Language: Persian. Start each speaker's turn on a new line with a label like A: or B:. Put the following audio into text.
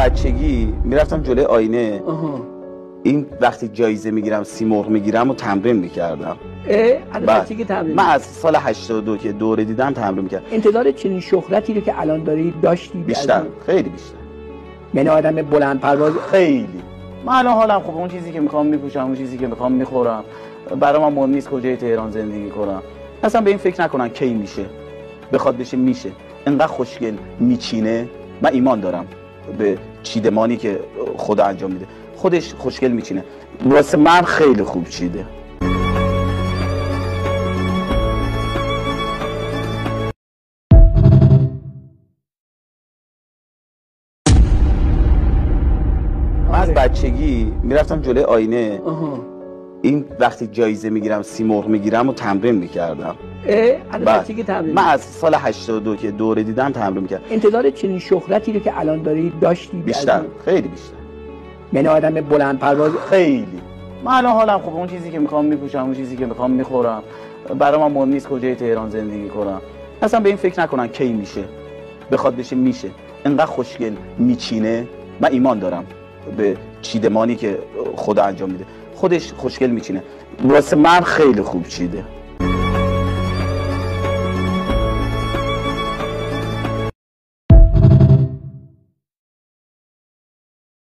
A: بچگی میرفتم جلوی آینه. این وقتی جایزه میگیرم، سیمرغ میگیرم و تمرین میکردم.
B: از بچگی تمرین؟
A: من از سال 82 که دوره دیدم تمرین میکردم.
B: انتظار چنین شهرتی رو که الان داری داشتی؟
A: بیشتر، خیلی بیشتر.
B: من آدم بلند پرواز
A: خیلی. من الان حالم خوبه، اون چیزی که میخوام میپوشم، اون چیزی که میخوام میخورم. برای من مهم نیست کجای تهران زندگی کنم. اصلا به این فکر نکنم کی میشه. بخواد بشه میشه. انقدر خوشگل میچینه. من ایمان دارم به چیدمانی که خدا انجام میده. خودش خوشگل میچینه. واسه من خیلی خوب چیده. من از بچگی میرفتم جلوی آینه. این وقتی جایزه میگیرم، سیمرغ میگیرم و تمرین میکردم.
B: از بچگی تمرین؟
A: من از سال 82 که دوره دیدم تمرین میکردم.
B: انتظار چنین شهرتی رو که الان داری داشتی؟
A: بیشتر، خیلی بیشتر.
B: من آدم بلند پرواز؟
A: خیلی. من الان حالم خوبه، اون چیزی که میخوام میپوشم، اون چیزی که میخوام میخورم. برای من مهم نیست کجای تهران زندگی کنم. اصلا به این فکر نکنم کی میشه. بخواد بشه میشه. انقدر خوشگل میچینه. من ایمان دارم به چیدمانی که خدا انجام میده. خودش خوشگل میچینه. واسه من خیلی خوب چیده.